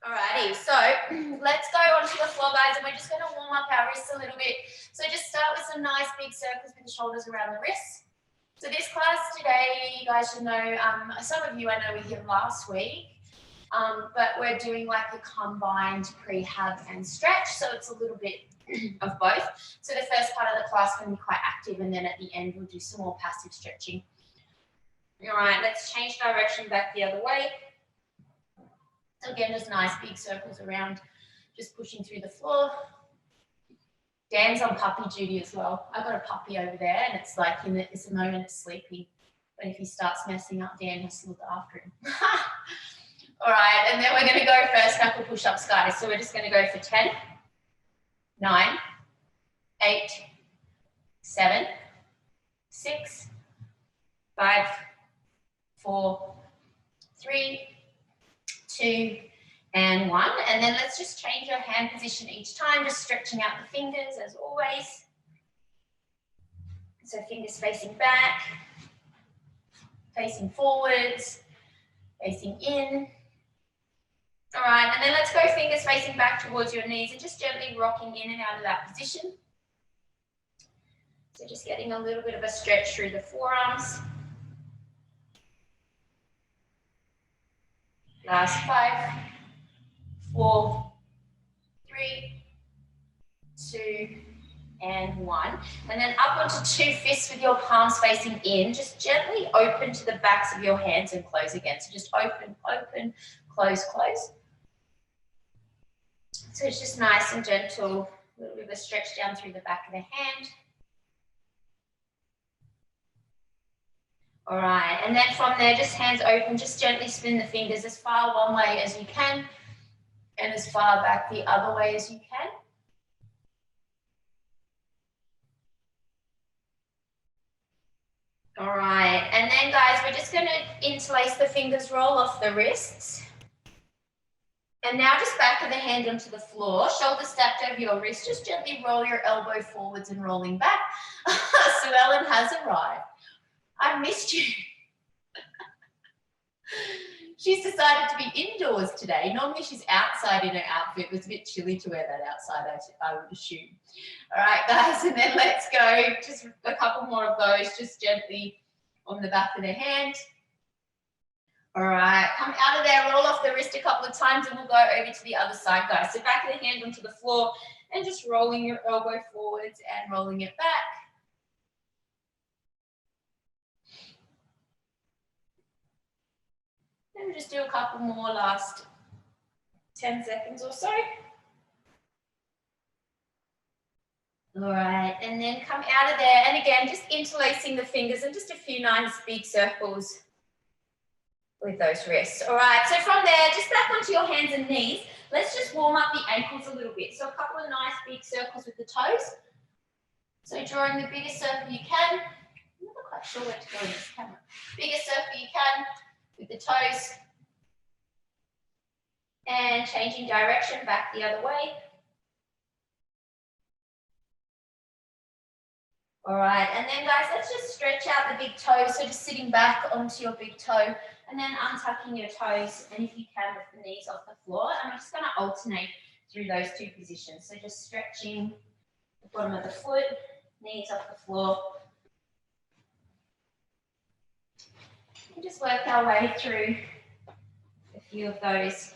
Alrighty, so let's go onto the floor, guys, and we're just going to warm up our wrists a little bit. So just start with some nice big circles with the shoulders around the wrists. So this class today, you guys should know, some of you I know were here last week, but we're doing like a combined prehab and stretch, so it's a little bit of both. So the first part of the class can be quite active, and then at the end we'll do some more passive stretching. All right, let's change direction back the other way. So again, just nice big circles around, just pushing through the floor. Dan's on puppy duty as well. I've got a puppy over there, and it's like it's the moment it's sleeping. But if he starts messing up, Dan has to look after him. All right, and then we're going to go first knuckle push-ups, guys. So we're just going to go for 10, 9, 8, 7, 6, 5, 4, 3, 2, and 1. And then let's just change your hand position each time, just stretching out the fingers as always. So fingers facing back, facing forwards, facing in. All right, and then let's go fingers facing back towards your knees and just gently rocking in and out of that position. So just getting a little bit of a stretch through the forearms. Last 5, 4, 3, 2, and 1. And then up onto 2 fists with your palms facing in. Just gently open to the backs of your hands and close again. So just open, open, close, close. So it's just nice and gentle, a little bit of a stretch down through the back of the hand. All right, and then from there, just hands open, just gently spin the fingers as far one way as you can and as far back the other way as you can. All right, and then guys, we're just going to interlace the fingers, roll off the wrists. And now just back of the hand onto the floor, shoulder stacked over your wrist, just gently roll your elbow forwards and rolling back. So Ellen has arrived. I missed you. She's decided to be indoors today. Normally she's outside in her outfit. It was a bit chilly to wear that outside, I would assume. All right, guys, and then let's go. Just a couple more of those, just gently on the back of the hand. All right, come out of there, roll off the wrist a couple of times, and we'll go over to the other side, guys. So back of the hand onto the floor and just rolling your elbow forwards and rolling it back. And we'll just do a couple more, last 10 seconds or so. All right, and then come out of there. And again, just interlacing the fingers and just a few nice big circles with those wrists. All right, so from there, just back onto your hands and knees. Let's just warm up the ankles a little bit. So a couple of nice big circles with the toes. So drawing the biggest circle you can. I'm not quite sure where to go in this camera. Biggest circle you can with the toes. And changing direction back the other way. All right, and then guys, let's just stretch out the big toe. So just sitting back onto your big toe and then untucking your toes. And if you can, lift the knees off the floor. And I'm just going to alternate through those two positions. So just stretching the bottom of the foot, knees off the floor. And just work our way through a few of those.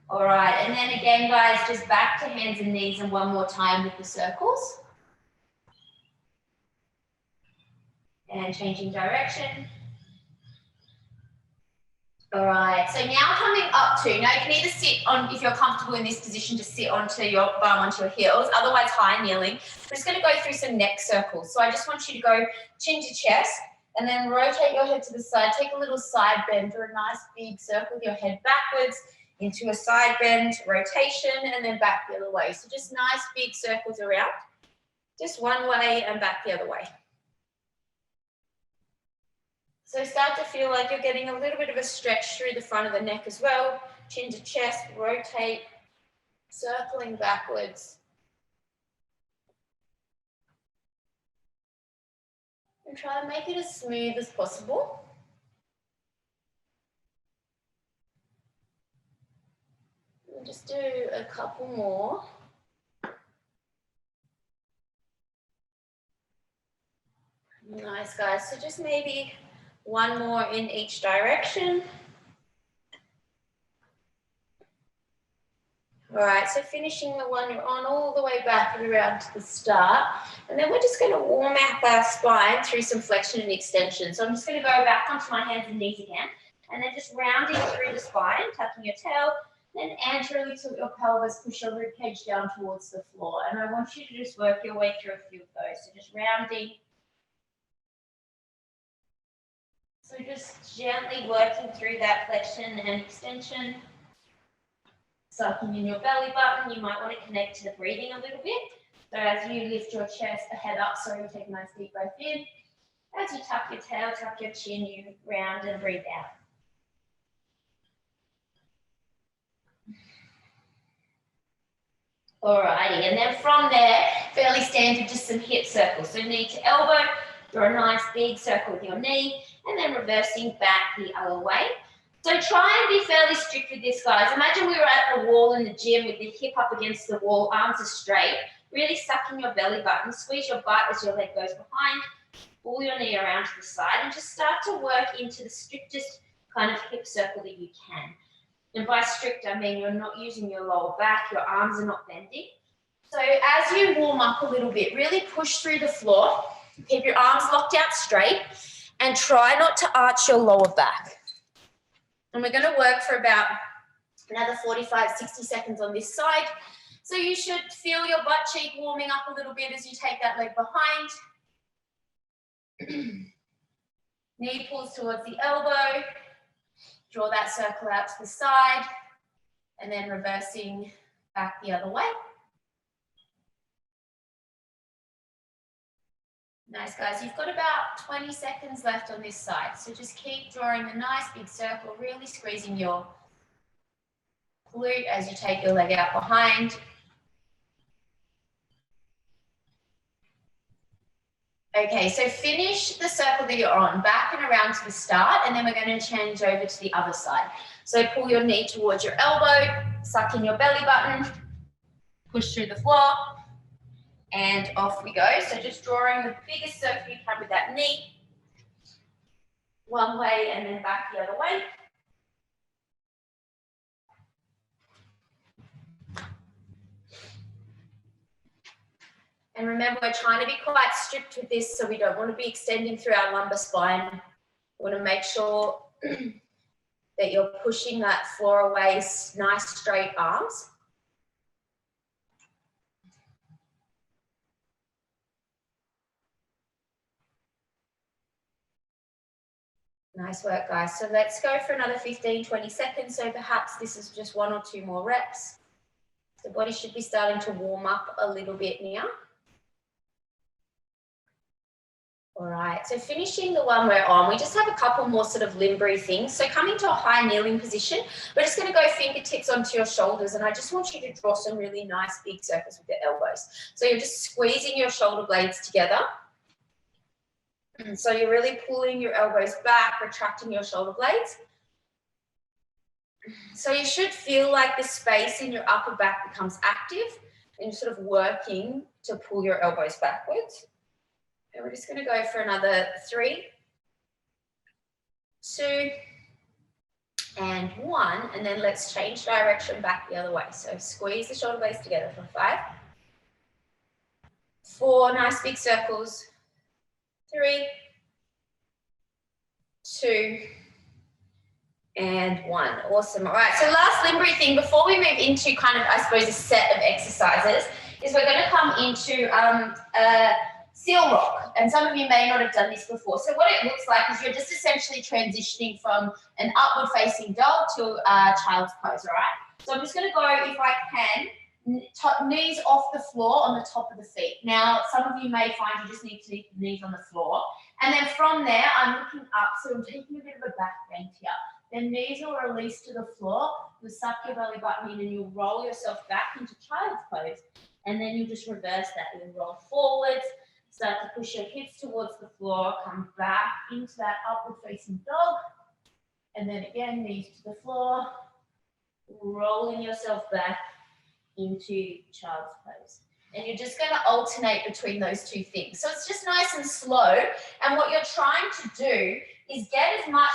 All right, and then again, guys, just back to hands and knees and one more time with the circles. And changing direction. All right, so now coming up to, now you can either sit on, if you're comfortable in this position, just sit onto your bum, onto your heels, otherwise high kneeling. We're just going to go through some neck circles. So I just want you to go chin to chest and then rotate your head to the side, take a little side bend, do a nice big circle with your head backwards, into a side bend, rotation, and then back the other way. So just nice big circles around, just one way and back the other way. So start to feel like you're getting a little bit of a stretch through the front of the neck as well. Chin to chest, rotate, circling backwards. And try and make it as smooth as possible. just do a couple more. Nice, guys. So just maybe one more in each direction. All right, so finishing the one you're on all the way back and around to the start. And then we're just going to warm up our spine through some flexion and extension. So I'm just going to go back onto my hands and knees again. And then just rounding through the spine, tucking your tail. Then anteriorly to your pelvis, push your ribcage down towards the floor. And I want you to just work your way through a few of those. So just rounding. So just gently working through that flexion and extension. Sucking in your belly button. You might want to connect to the breathing a little bit. So as you lift your chest, head up, so you take a nice deep breath in. As you tuck your tail, tuck your chin, you round and breathe out. Alrighty, and then from there, fairly standard, just some hip circles. So knee to elbow, draw a nice big circle with your knee, and then reversing back the other way. So try and be fairly strict with this, guys. Imagine we were at the wall in the gym with the hip up against the wall, arms are straight, really suck in your belly button, squeeze your butt as your leg goes behind, pull your knee around to the side, and just start to work into the strictest kind of hip circle that you can. And by strict, I mean you're not using your lower back, your arms are not bending. So as you warm up a little bit, really push through the floor, keep your arms locked out straight, and try not to arch your lower back. And we're going to work for about another 45, 60 seconds on this side. So you should feel your butt cheek warming up a little bit as you take that leg behind. Knee pulls towards the elbow. Draw that circle out to the side. And then reversing back the other way. Nice, guys. You've got about 20 seconds left on this side. So just keep drawing a nice big circle, really squeezing your glute as you take your leg out behind. Okay, so finish the circle that you're on, back and around to the start, and then we're going to change over to the other side. So pull your knee towards your elbow, suck in your belly button, push through the floor. And off we go. So just drawing the biggest circle you can with that knee. One way and then back the other way. And remember, we're trying to be quite strict with this, so we don't want to be extending through our lumbar spine. We want to make sure that you're pushing that floor away, nice straight arms. Nice work, guys. So let's go for another 15, 20 seconds. So perhaps this is just 1 or 2 more reps. The body should be starting to warm up a little bit now. All right, so finishing the one we're on, we just have a couple more sort of limbo things. So coming to a high kneeling position, we're just going to go fingertips onto your shoulders, and I just want you to draw some really nice big circles with your elbows. So you're just squeezing your shoulder blades together. So you're really pulling your elbows back, retracting your shoulder blades. So you should feel like the space in your upper back becomes active, and you're sort of working to pull your elbows backwards. And we're just going to go for another 3, 2, and 1. And then let's change direction back the other way. So squeeze the shoulder blades together for 5, 4, nice big circles, 3, 2, and 1. Awesome. All right, so last limbo thing before we move into kind of, I suppose, a set of exercises is we're going to come into seal rock, and some of you may not have done this before. So what it looks like is you're just essentially transitioning from an upward facing dog to child's pose, all right? So I'm just going to go, if I can, knees off the floor on the top of the feet. Now, some of you may find you just need to keep the knees on the floor. And then from there, I'm looking up, so I'm taking a bit of a back bend here. Then knees will release to the floor, you'll suck your belly button in and you'll roll yourself back into child's pose. And then you just reverse that. You'll roll forwards, start to push your hips towards the floor, come back into that upward facing dog. And then again, knees to the floor. rolling yourself back into child's pose. And you're just going to alternate between those two things. So it's just nice and slow. And what you're trying to do is get as much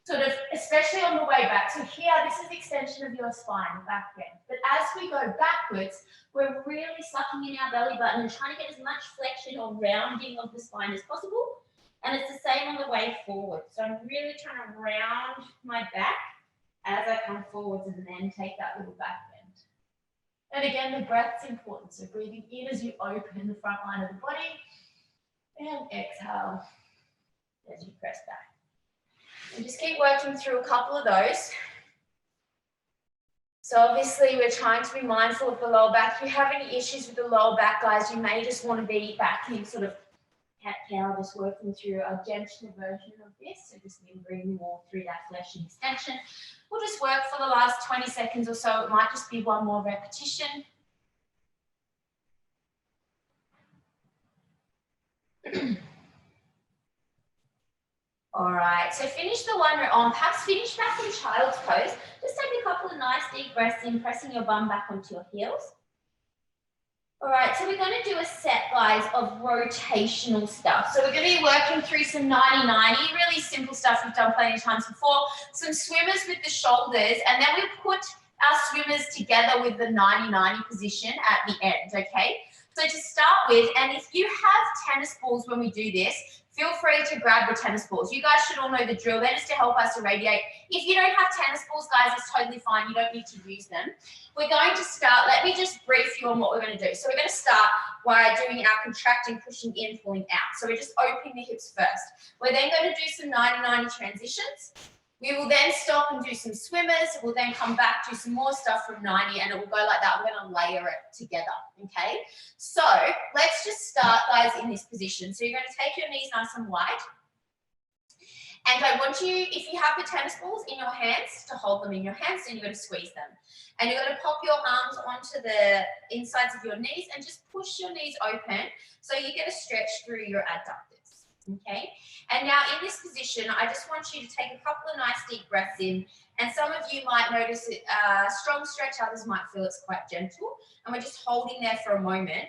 sort of, especially on the way back. So here, this is extension of your spine, back end. But as we go backwards, we're really sucking in our belly button and trying to get as much flexion or rounding of the spine as possible. And it's the same on the way forward. So I'm really trying to round my back as I come forwards and then take that little back bend. And again, the breath's important. So breathing in as you open the front line of the body and exhale as you press back. And just keep working through a couple of those. So obviously we're trying to be mindful of the lower back. If you have any issues with the lower back, guys, you may just want to be back in sort of cat-cow, just working through a gentler version of this. So just lingering more through that flexion extension. We'll just work for the last 20 seconds or so. It might just be one more repetition. All right, so finish the one you're on. Perhaps finish back in child's pose. Just take a couple of nice deep breaths in, pressing your bum back onto your heels. All right, so we're going to do a set, guys, of rotational stuff. So we're going to be working through some 90-90, really simple stuff we've done plenty of times before. Some swimmers with the shoulders, and then we put our swimmers together with the 90-90 position at the end, okay? So to start with, and if you have tennis balls when we do this, feel free to grab the tennis balls. You guys should all know the drill. They're just to help us irradiate. If you don't have tennis balls, guys, it's totally fine. You don't need to use them. We're going to start. Let me just brief you on what we're going to do. So we're going to start by doing our contracting, pushing in, pulling out. So we're just opening the hips first. We're then going to do some 90-90 transitions. We will then stop and do some swimmers. We'll then come back, do some more stuff from 90, and it will go like that. I'm going to layer it together, okay? So let's just start, guys, in this position. So you're going to take your knees nice and wide. And I want you, if you have the tennis balls in your hands, to hold them in your hands, and you're going to squeeze them. And you're going to pop your arms onto the insides of your knees and just push your knees open so you get a stretch through your adductors, okay? And now in this position, I just want you to take a couple of nice deep breaths in. And some of you might notice it, strong stretch, others might feel it's quite gentle. And we're just holding there for a moment.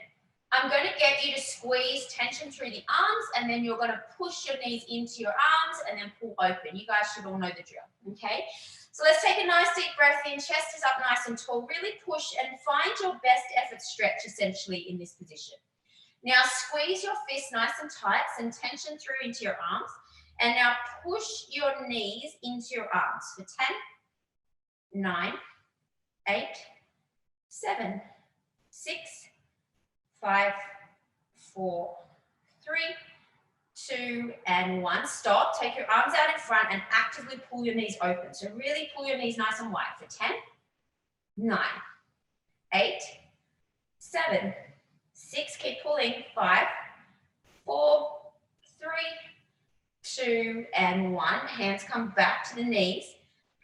I'm going to get you to squeeze tension through the arms, and then you're going to push your knees into your arms and then pull open. You guys should all know the drill, okay? So let's take a nice deep breath in. Chest is up nice and tall. Really push and find your best effort stretch essentially in this position. Now squeeze your fists nice and tight, send tension through into your arms, and now push your knees into your arms for 10, 9, 8, 7, 6, 5, 4, 3, 2, and 1. Stop. Take your arms out in front and actively pull your knees open. So really pull your knees nice and wide for 10, 9, 8, 7, 6, keep pulling, 5, 4, 3, 2, and 1. Hands come back to the knees,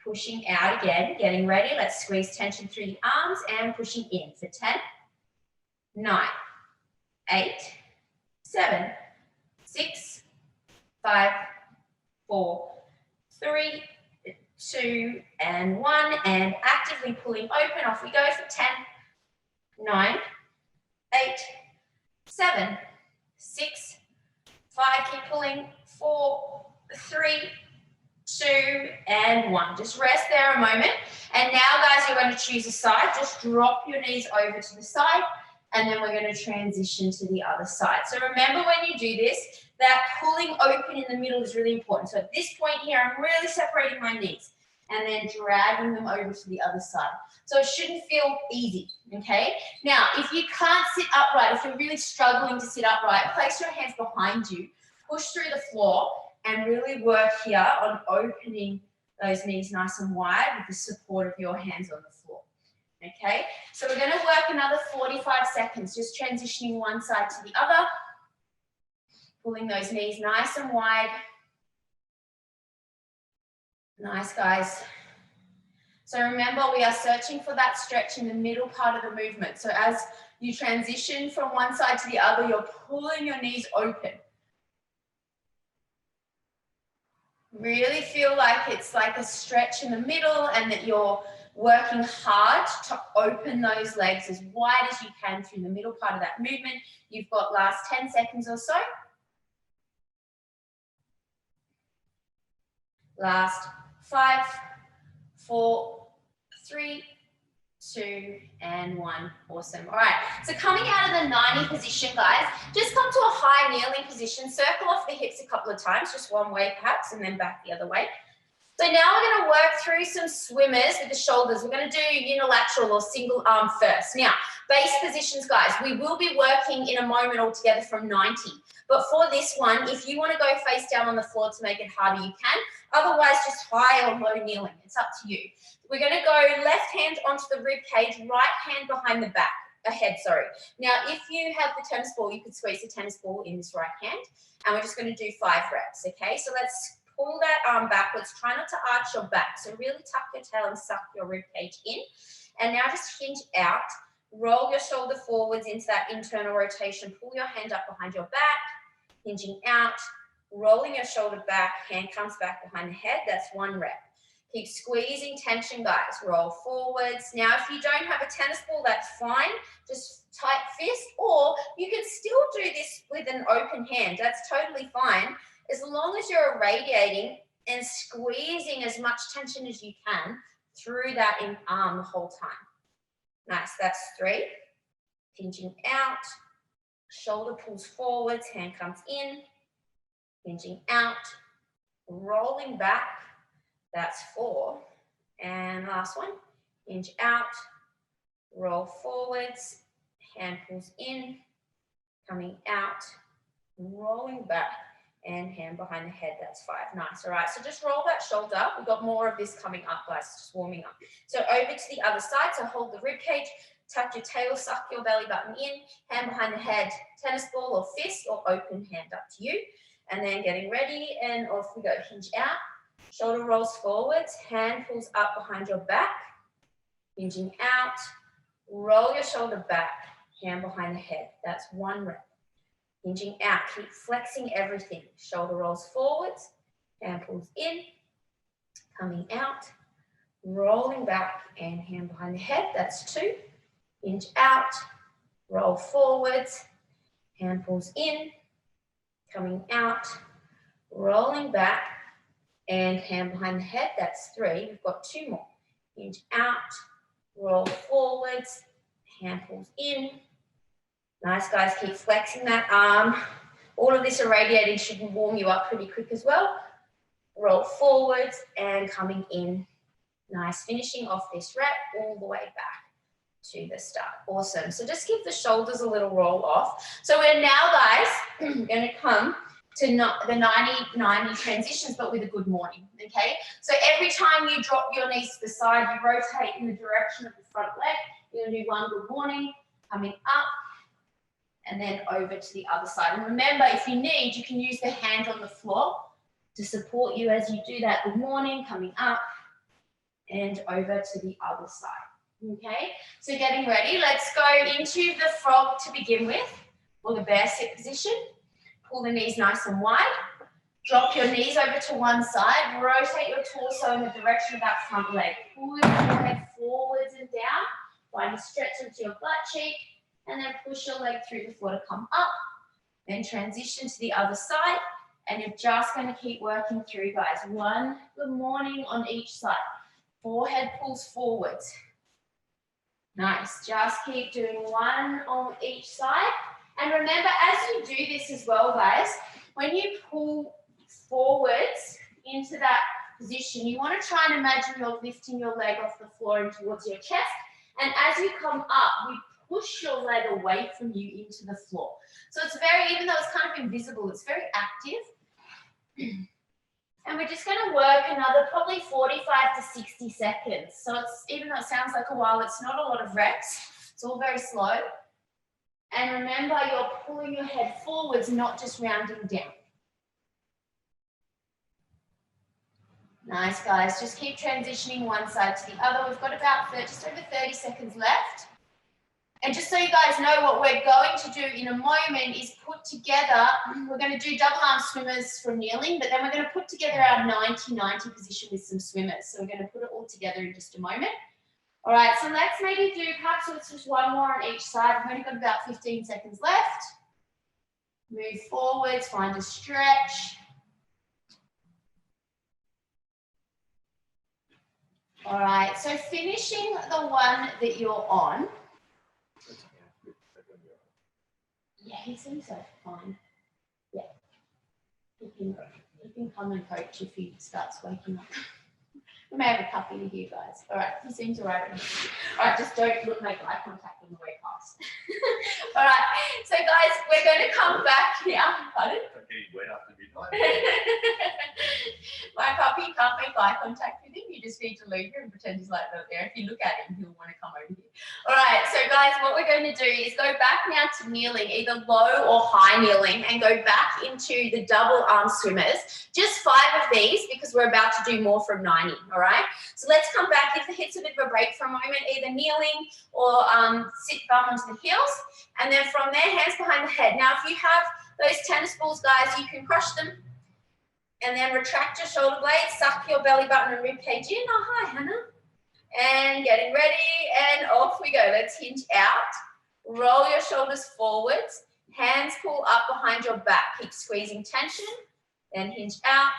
pushing out again, getting ready. Let's squeeze tension through the arms and pushing in for 10, 9, 8, 7, 6, 5, 4, 3, 2, and 1. And actively pulling open. Off we go for 10, 9, 8, 7, 6, 5, keep pulling, 4, 3, 2, and 1. Just rest there a moment. And now, guys, you're going to choose a side. Just drop your knees over to the side, and then we're going to transition to the other side. So remember when you do this, that pulling open in the middle is really important. So at this point here, I'm really separating my knees and then dragging them over to the other side. So it shouldn't feel easy, okay? Now, if you can't sit upright, if you're really struggling to sit upright, place your hands behind you, push through the floor, and really work here on opening those knees nice and wide with the support of your hands on the floor, okay? So we're gonna work another 45 seconds, just transitioning one side to the other, pulling those knees nice and wide. Nice, guys. So remember, we are searching for that stretch in the middle part of the movement. So as you transition from one side to the other, you're pulling your knees open. Really feel like it's like a stretch in the middle and that you're working hard to open those legs as wide as you can through the middle part of that movement. You've got last 10 seconds or so. Last 5, 4, 3, 2, and 1. Awesome. All right. So coming out of the 90 position, guys, just come to a high kneeling position. Circle off the hips a couple of times, just one way perhaps, and then back the other way. So now we're going to work through some swimmers with the shoulders. We're going to do unilateral or single arm first. Now, base positions, guys, we will be working in a moment altogether from 90. But for this one, if you want to go face down on the floor to make it harder, you can. Otherwise, just high or low kneeling. It's up to you. We're going to go left hand onto the rib cage, right hand behind the back, ahead, sorry. Now, if you have the tennis ball, you could squeeze the tennis ball in this right hand. And we're just going to do 5 reps, okay? So let's pull that arm backwards. Try not to arch your back. So really tuck your tail and suck your rib cage in. And now just hinge out. Roll your shoulder forwards into that internal rotation. Pull your hand up behind your back. Hinging out. Rolling your shoulder back. Hand comes back behind the head. That's 1 rep. Keep squeezing tension, guys. Roll forwards. Now, if you don't have a tennis ball, that's fine. Just tight fist. Or you can still do this with an open hand. That's totally fine. As long as you're irradiating and squeezing as much tension as you can through that arm the whole time. Nice, that's 3. Hinging out, shoulder pulls forwards, hand comes in, hinging out, rolling back, that's 4. And last one, hinge out, roll forwards, hand pulls in, coming out, rolling back, and hand behind the head, that's 5. Nice, all right, so just roll that shoulder. We've got more of this coming up, guys, just warming up. So over to the other side, so hold the rib cage, tuck your tail, suck your belly button in, hand behind the head, tennis ball or fist or open hand, up to you. And then getting ready, and off we go, hinge out, shoulder rolls forwards, hand pulls up behind your back, hinging out, roll your shoulder back, hand behind the head, that's 1 rep. Hinging out, keep flexing everything. Shoulder rolls forwards, hand pulls in, coming out, rolling back, and hand behind the head, that's 2. Hinge out, roll forwards, hand pulls in, coming out, rolling back, and hand behind the head, that's 3. We've got 2 more. Hinge out, roll forwards, hand pulls in. Nice, guys, keep flexing that arm. All of this irradiating should warm you up pretty quick as well. Roll forwards and coming in. Nice, finishing off this rep all the way back to the start. Awesome. So just give the shoulders a little roll off. So we're now, guys, going to come to the 90-90 transitions, but with a good morning, okay? So every time you drop your knees to the side, you rotate in the direction of the front leg. You're going to do 1 good morning, coming up, and then over to the other side. And remember, if you need, you can use the hand on the floor to support you as you do that good morning, coming up and over to the other side. Okay, so getting ready, let's go into the frog to begin with, or the bear sit position. Pull the knees nice and wide. Drop your knees over to one side. Rotate your torso in the direction of that front leg. Pull your forehead forwards and down. Find a stretch into your butt cheek. And then push your leg through the floor to come up. Then transition to the other side. And you're just going to keep working through, guys. 1 good morning on each side. Forehead pulls forwards. Nice. Just keep doing 1 on each side. And remember, as you do this as well, guys, when you pull forwards into that position, you want to try and imagine you're lifting your leg off the floor and towards your chest. And as you come up, you push your leg away from you into the floor. So it's very, even though it's kind of invisible, it's very active. And we're just going to work another probably 45 to 60 seconds. So it's, even though it sounds like a while, it's not a lot of reps. It's all very slow. And remember, you're pulling your head forwards, not just rounding down. Nice, guys. Just keep transitioning one side to the other. We've got about just over 30 seconds left. And just so you guys know, what we're going to do in a moment is put together, we're going to do double arm swimmers from kneeling, but then we're going to put together our 90-90 position with some swimmers. So we're going to put it all together in just a moment. All right, so let's maybe do, perhaps let's just one more on each side. I've only got about 15 seconds left. Move forwards, find a stretch. All right, so finishing the one that you're on. Yeah, he seems so fine. Yeah. He can come and coach if he starts waking up. We may have a cuppa here, guys. All right, he seems all right. All right, just don't make eye contact on the way past. All right, so guys, we're going to come back now. Pardon? Okay, wait after midnight. My puppy can't make eye contact with him. You just need to leave him and pretend he's like that there. If you look at him, he'll want to come over here. All right, so guys, what we're going to do is go back now to kneeling, either low or high kneeling, and go back into the double arm swimmers. Just 5 of these because we're about to do more from 90, all right? So let's come back, give the hips a bit of a break for a moment, either kneeling or sit bum onto the heels. And then from there, hands behind the head. Now, if you have those tennis balls, guys, you can crush them. And then retract your shoulder blades, suck your belly button and rib cage in. Oh, hi, Hannah. And getting ready, and off we go. Let's hinge out. Roll your shoulders forwards. Hands pull up behind your back. Keep squeezing tension. Then hinge out.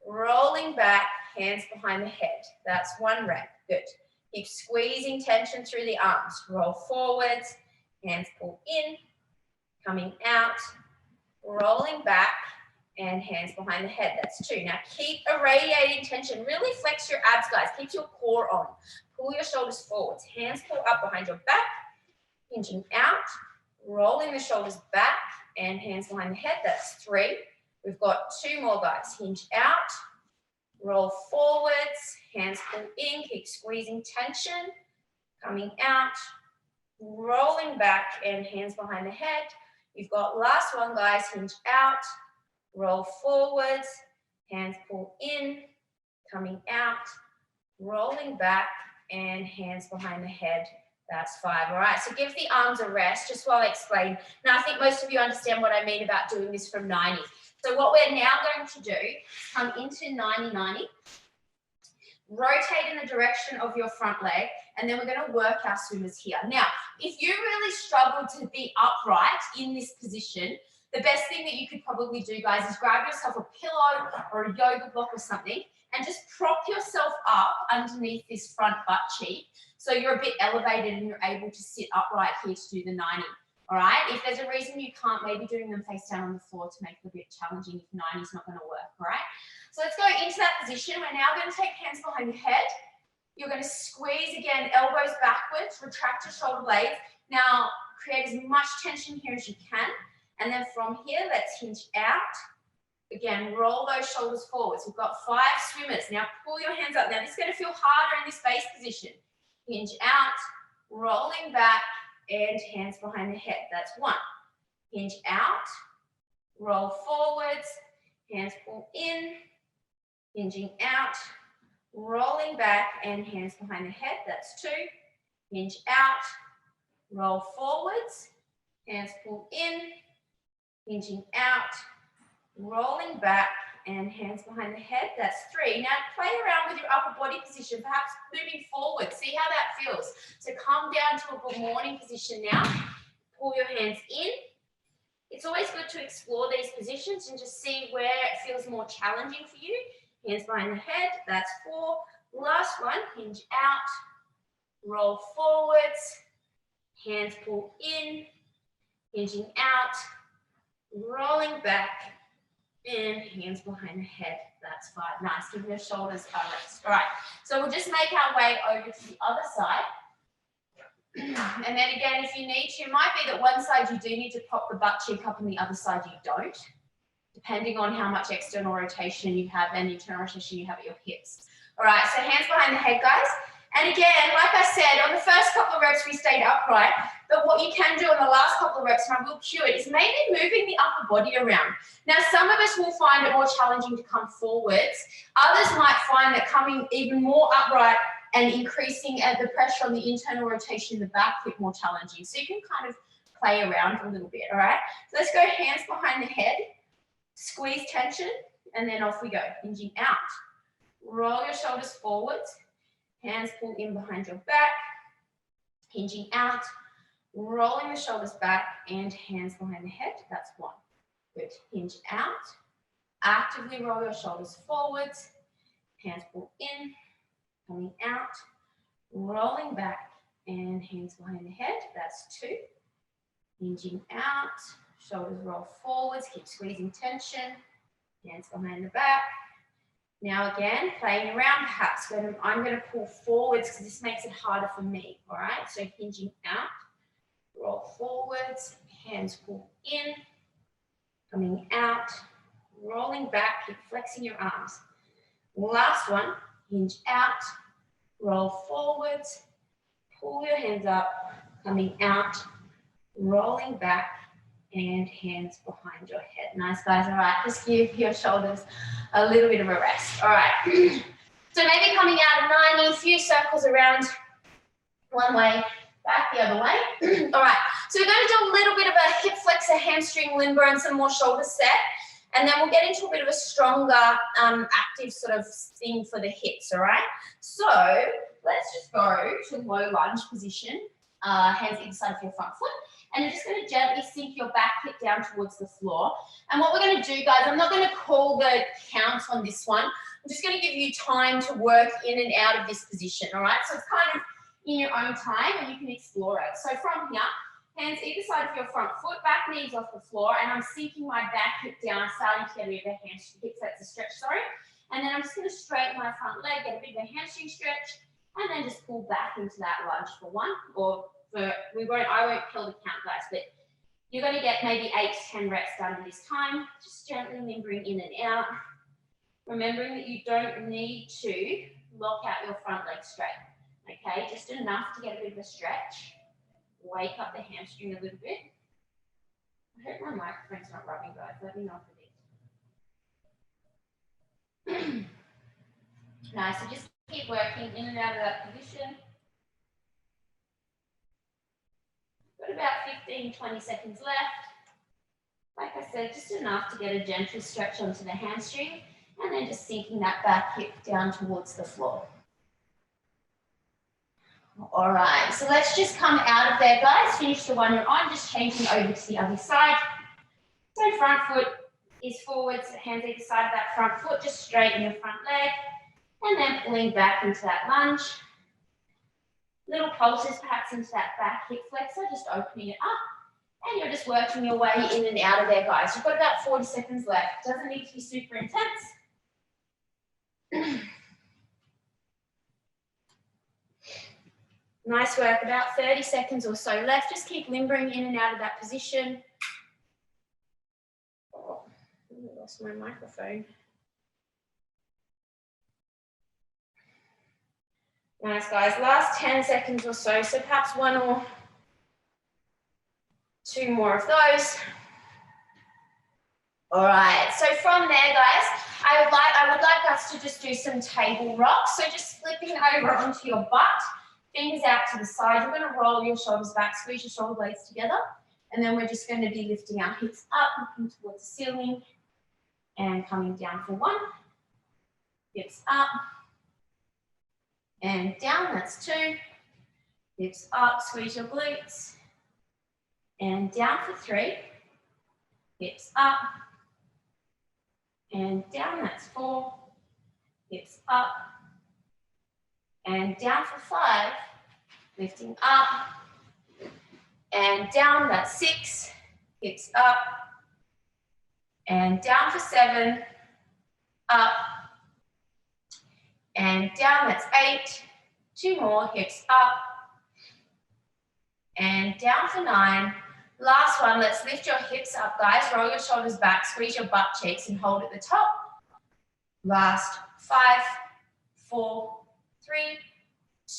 Rolling back, hands behind the head. That's 1 rep. Good. Keep squeezing tension through the arms. Roll forwards. Hands pull in. Coming out. Rolling back. And hands behind the head. That's 2. Now keep irradiating tension. Really flex your abs, guys. Keep your core on. Pull your shoulders forwards. Hands pull up behind your back. Hinging out. Rolling the shoulders back. And hands behind the head. That's 3. We've got 2 more, guys. Hinge out. Roll forwards. Hands pull in. Keep squeezing tension. Coming out. Rolling back. And hands behind the head. You've got last one, guys. Hinge out. Roll forwards, hands pull in, coming out, rolling back, and hands behind the head. That's 5. All right, so give the arms a rest just while I explain. Now, I think most of you understand what I mean about doing this from 90. So what we're now going to do is come into 90-90, rotate in the direction of your front leg, and then we're going to work our swimmers here. Now, if you really struggle to be upright in this position, the best thing that you could probably do, guys, is grab yourself a pillow or a yoga block or something and just prop yourself up underneath this front butt cheek so you're a bit elevated and you're able to sit upright here to do the 90, all right? If there's a reason you can't, maybe doing them face down on the floor to make it a bit challenging if 90 is not going to work, all right? So let's go into that position. We're now going to take hands behind your head. You're going to squeeze again, elbows backwards, retract your shoulder blades. Now, create as much tension here as you can. And then from here, let's hinge out. Again, roll those shoulders forwards. We've got 5 swimmers. Now pull your hands up. Now this is going to feel harder in this base position. Hinge out, rolling back, and hands behind the head. That's 1. Hinge out, roll forwards, hands pull in, hinging out, rolling back, and hands behind the head. That's 2. Hinge out, roll forwards, hands pull in, hinging out, rolling back, and hands behind the head. That's 3. Now play around with your upper body position, perhaps moving forward. See how that feels. So come down to a good morning position now. Pull your hands in. It's always good to explore these positions and just see where it feels more challenging for you. Hands behind the head. That's 4. Last one, hinge out, roll forwards, hands pull in, hinging out, rolling back, and hands behind the head. That's 5. Nice. Give your shoulders a rest. All right. So we'll just make our way over to the other side. And then again, if you need to, it might be that one side you do need to pop the butt cheek up and the other side you don't, depending on how much external rotation you have and internal rotation you have at your hips. All right. So hands behind the head, guys. And again, like I said, on the first couple of reps, we stayed upright. But what you can do on the last couple of reps, and I will cue it, is maybe moving the upper body around. Now, some of us will find it more challenging to come forwards. Others might find that coming even more upright and increasing the pressure on the internal rotation in the back a bit more challenging. So you can kind of play around a little bit, all right? So let's go hands behind the head, squeeze tension, and then off we go, hinging out. Roll your shoulders forwards. Hands pull in behind your back, hinging out, rolling the shoulders back and hands behind the head. That's one. Good. Hinge out. Actively roll your shoulders forwards. Hands pull in, coming out, rolling back and hands behind the head. That's two. Hinging out, shoulders roll forwards, keep squeezing tension. Hands behind the back. Now again, playing around perhaps when I'm going to pull forwards because this makes it harder for me, all right? So hinging out, roll forwards, hands pull in, coming out, rolling back, keep flexing your arms. Last one, hinge out, roll forwards, pull your hands up, coming out, rolling back, and hands behind your head. Nice, guys. All right, just give your shoulders a little bit of a rest. All right. So maybe coming out of 90, few circles around one way, back the other way. All right, so we're going to do a little bit of a hip flexor, hamstring, limbo, and some more shoulder set. And then we'll get into a bit of a stronger, active sort of thing for the hips, all right? So let's just go to low lunge position, hands either side of your front foot. And you're just going to gently sink your back hip down towards the floor. And what we're going to do, guys, I'm not going to call the count on this one. I'm just going to give you time to work in and out of this position, all right? So it's kind of in your own time and you can explore it. So from here, hands either side of your front foot, back knees off the floor, and I'm sinking my back hip down, starting to get a bit of a hamstring, hip flexor stretch, sorry. And then I'm just going to straighten my front leg, get a bit of a hamstring stretch, and then just pull back into that lunge for one, or I won't kill the count, guys, but you're going to get maybe 8 to 10 reps done in this time, just gently limbering in and out, remembering that you don't need to lock out your front leg straight, okay? Just enough to get a bit of a stretch, wake up the hamstring a little bit. I hope my microphone's not rubbing, guys, let me know if it is. Nice, so just keep working in and out of that position. Got about 15, 20 seconds left. Like I said, just enough to get a gentle stretch onto the hamstring and then just sinking that back hip down towards the floor. All right, so let's just come out of there, guys. Finish the one you're on, just changing over to the other side. So front foot is forwards, hands either side of that front foot, just straighten your front leg and then pulling back into that lunge. Little pulses perhaps into that back hip flexor, just opening it up. And you're just working your way in and out of there, guys. You've got about 40 seconds left. Doesn't need to be super intense. Nice work, about 30 seconds or so left. Just keep limbering in and out of that position. Oh, I lost my microphone. Nice, guys. Last 10 seconds or so, so perhaps 1 or 2 more of those. All right, so from there, guys, I would like us to just do some table rocks. So just flipping over onto your butt, fingers out to the side. You're going to roll your shoulders back, squeeze your shoulder blades together, and then we're just going to be lifting our hips up, looking towards the ceiling, and coming down for 1. Hips up. And down, that's 2. Hips up, squeeze your glutes. And down for 3. Hips up. And down, that's 4. Hips up. And down for 5. Lifting up. And down, that's 6. Hips up. And down for 7. Up. And down, that's 8. 2 more, hips up. And down for 9. Last one, let's lift your hips up, guys. Roll your shoulders back, squeeze your butt cheeks and hold at the top. Last 5, 4, 3,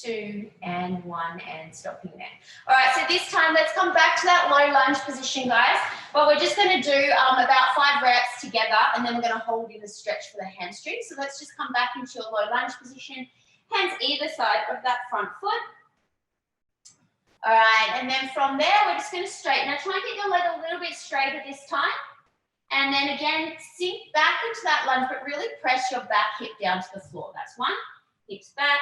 2, and 1, and stopping there. All right, so this time, let's come back to that low lunge position, guys. But we're just going to do about 5 reps together, and then we're going to hold in the stretch for the hamstring. So let's just come back into your low lunge position. Hands either side of that front foot. All right, and then from there, we're just going to straighten. Now, try and get your leg a little bit straighter this time. And then again, sink back into that lunge, but really press your back hip down to the floor. That's 1. Hips back.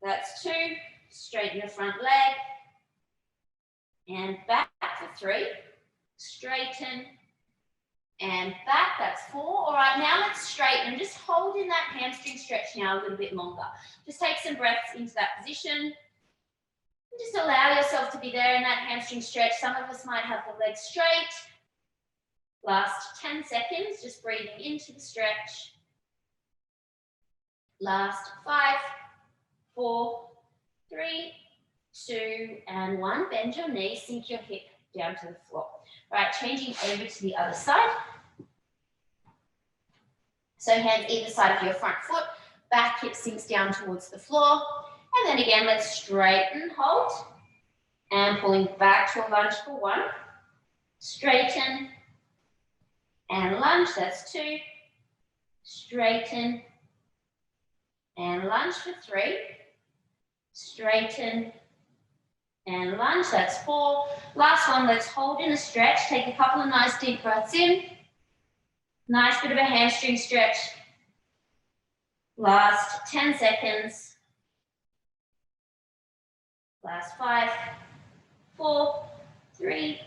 That's 2. Straighten your front leg. And back for 3. Straighten. And back, that's 4. All right, now let's straighten and just hold in that hamstring stretch now a little bit longer. Just take some breaths into that position. And just allow yourself to be there in that hamstring stretch. Some of us might have the legs straight. Last 10 seconds, just breathing into the stretch. Last 5, 4, 3, 2, and 1. Bend your knee, sink your hip down to the floor. Right, changing over to the other side. So hands either side of your front foot, back hip sinks down towards the floor. And then again, let's straighten, hold. And pulling back to a lunge for 1. Straighten. And lunge, that's 2. Straighten. And lunge for 3. Straighten. And lunge, that's 4. Last one, let's hold in a stretch. Take a couple of nice deep breaths in. Nice bit of a hamstring stretch. Last 10 seconds. Last 5, 4, 3,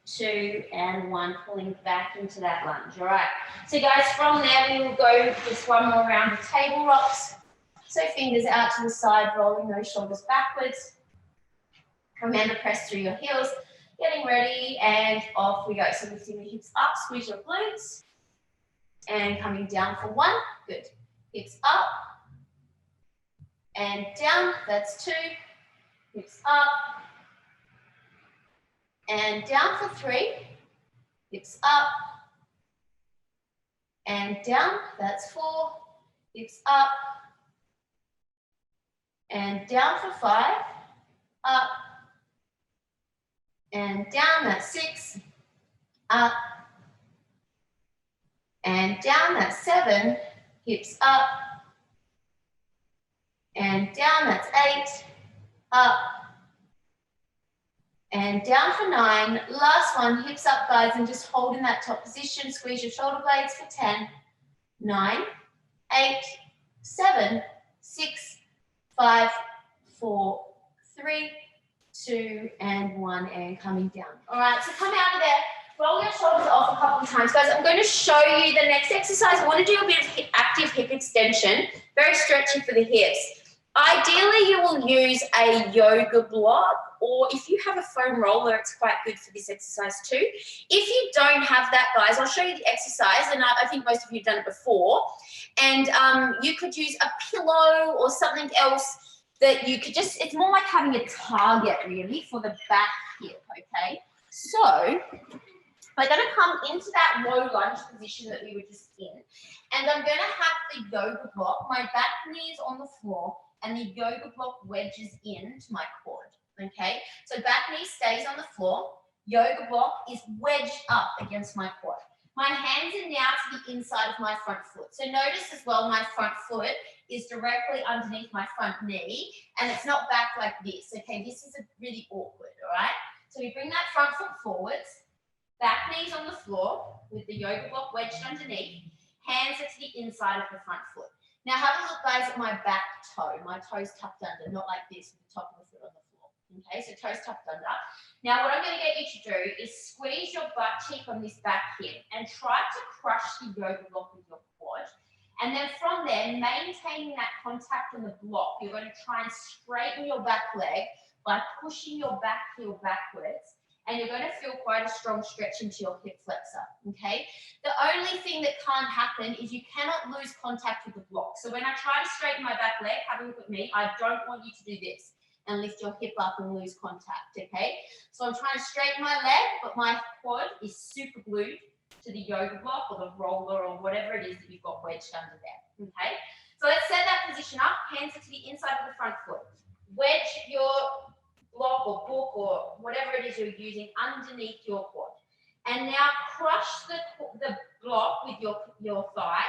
2, and 1. Pulling back into that lunge. All right. So guys, from there, we will go just one more round of table rocks. So fingers out to the side, rolling those shoulders backwards. Remember, press through your heels. Getting ready, and off we go. So lifting the hips up, squeeze your glutes. And coming down for 1. Good. Hips up. And down. That's 2. Hips up. And down for 3. Hips up. And down. That's 4. Hips up. And down for 5. Up. And down, that's 6, up, and down, that's 7, hips up, and down, that's 8, up, and down for 9. Last one, hips up, guys, and just hold in that top position. Squeeze your shoulder blades for 10, 9, 8, 7, 6, 5, 4, 3, 2, and 1, and coming down. All right, so come out of there, roll your shoulders off a couple of times. Guys, I'm going to show you the next exercise. I want to do a bit of active hip extension, very stretchy for the hips. Ideally, you will use a yoga block, or if you have a foam roller, it's quite good for this exercise too. If you don't have that, guys, I'll show you the exercise, and I think most of you have done it before. And you could use a pillow or something else that you could just, it's more like having a target really for the back hip, okay? So we're gonna come into that low lunge position that we were just in, and I'm gonna have the yoga block, my back knee is on the floor, and the yoga block wedges into my quad, okay? So back knee stays on the floor, yoga block is wedged up against my quad. My hands are now to the inside of my front foot. So notice as well, my front foot is directly underneath my front knee, and it's not back like this, okay? This is really awkward, all right? So we bring that front foot forwards, back knees on the floor with the yoga block wedged underneath, hands are to the inside of the front foot. Now have a look, guys, at my back toe. My toes tucked under, not like this with the top of the foot on the floor, okay? So toes tucked under. Now what I'm going to get you to do is squeeze your butt cheek on this back hip and try to crush the yoga block with your quad. And then from there, maintaining that contact on the block, you're going to try and straighten your back leg by pushing your back heel backwards. And you're going to feel quite a strong stretch into your hip flexor, okay? The only thing that can't happen is you cannot lose contact with the block. So when I try to straighten my back leg, have a look at me, I don't want you to do this and lift your hip up and lose contact, okay? So I'm trying to straighten my leg, but my quad is super glued to the yoga block or the roller or whatever it is that you've got wedged under there, okay? So let's set that position up, hands are to the inside of the front foot. Wedge your block or book or whatever it is you're using underneath your quad. And now crush the block with your thigh,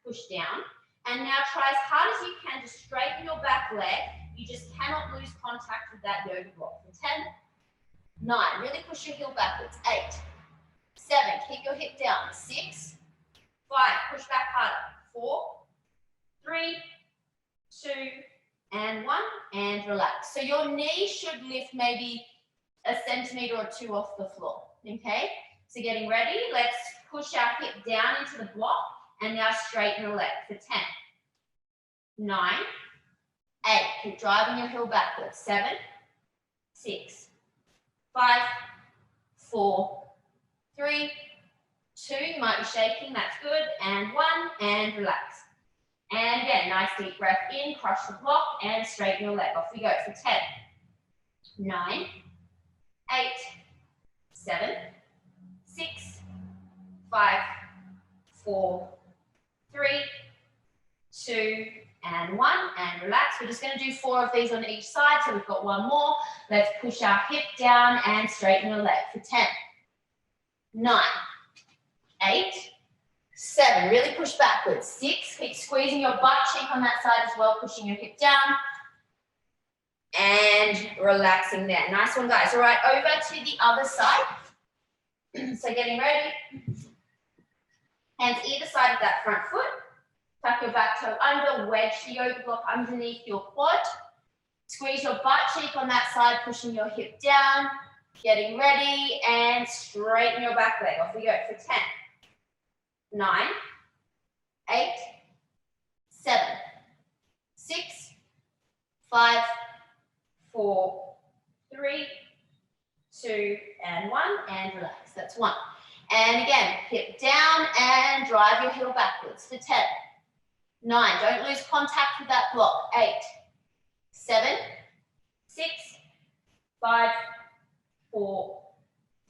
push down. And now try as hard as you can to straighten your back leg. You just cannot lose contact with that yoga block. For 10, 9, really push your heel backwards. 8, 7, keep your hip down. 6, 5, push back harder. 4, 3, 2, and 1, and relax. So your knee should lift maybe a centimeter or 2 off the floor, okay? So getting ready, let's push our hip down into the block, and now straighten the leg for 10, 9, 8, keep driving your heel backwards, 7, 6, 5, 4, 3, 2, you might be shaking, that's good, and 1, and relax. And again, nice deep breath in, crush the block, and straighten your leg. Off we go for 10, 9, 8, 7, 6, 5, 4, 3, 2, and 1, and relax. We're just going to do 4 of these on each side, so we've got 1 more. Let's push our hip down and straighten your leg for 10, 9, 8, 7, really push backwards, 6, keep squeezing your butt cheek on that side as well, pushing your hip down, and relaxing there. Nice one, guys. All right, over to the other side. So getting ready. Hands either side of that front foot. Tuck your back toe under, wedge the yoga block underneath your quad. Squeeze your butt cheek on that side, pushing your hip down. Getting ready, and straighten your back leg. Off we go for 10, 9, 8, 7, 6, 5, 4, 3, 2, and 1, and relax. That's 1. And again, hip down and drive your heel backwards for 10, 9, don't lose contact with that block, 8, 7, 6, 5, 4,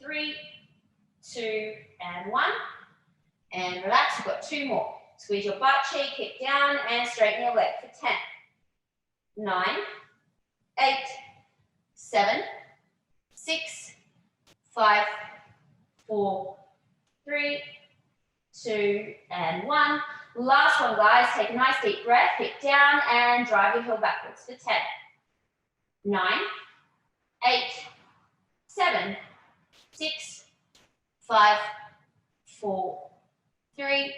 3, 2, and 1. And relax, you've got 2 more. Squeeze your butt cheek, hip down, and straighten your leg for 10, 9, 8, 7, 6, 5, 4, 3, 2, and 1. Last one, guys. Take a nice deep breath, hip down, and drive your heel backwards for 10, 9, 8, 7, 6, 5, 4, 3,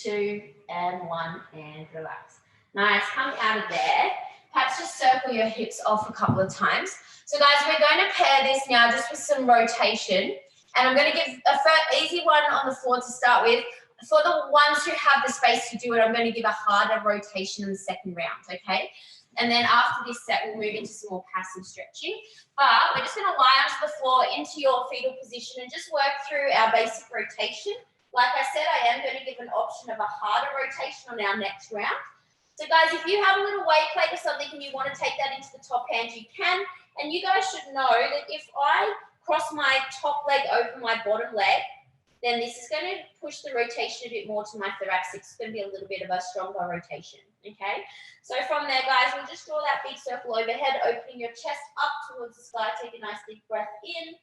2, and 1, and relax. Nice, come out of there. Perhaps just circle your hips off a couple of times. So guys, we're going to pair this now just with some rotation. And I'm going to give a easy one on the floor to start with. For the ones who have the space to do it, I'm going to give a harder rotation in the second round, okay? And then after this set, we'll move into some more passive stretching. But we're just going to lie onto the floor into your fetal position and just work through our basic rotation. Like I said, I am going to give an option of a harder rotation on our next round. So guys, if you have a little weight plate or something and you want to take that into the top hand, you can. And you guys should know that if I cross my top leg over my bottom leg, then this is going to push the rotation a bit more to my thoracic. It's going to be a little bit of a stronger rotation, okay? So from there, guys, we'll just draw that big circle overhead, opening your chest up towards the sky. Take a nice deep breath in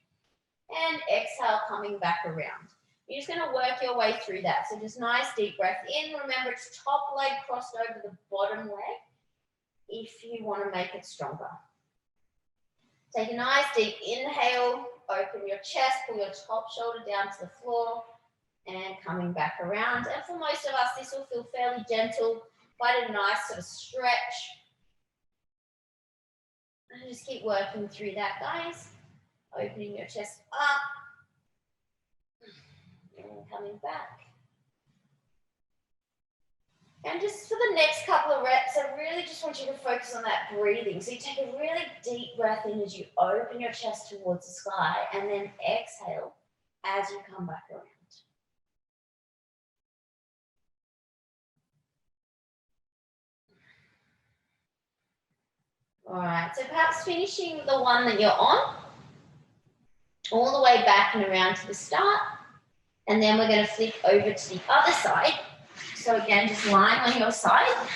and exhale, coming back around. You're just going to work your way through that. So just nice deep breath in. Remember, it's top leg crossed over the bottom leg if you want to make it stronger. Take a nice deep inhale, open your chest, pull your top shoulder down to the floor, and coming back around. And for most of us, this will feel fairly gentle, quite a nice sort of stretch. And just keep working through that, guys. Opening your chest up, and coming back. And just for the next couple of reps, I really just want you to focus on that breathing. So you take a really deep breath in as you open your chest towards the sky, and then exhale as you come back around. All right, so perhaps finishing the one that you're on, all the way back and around to the start, and then we're going to flick over to the other side. So again, just lying on your side,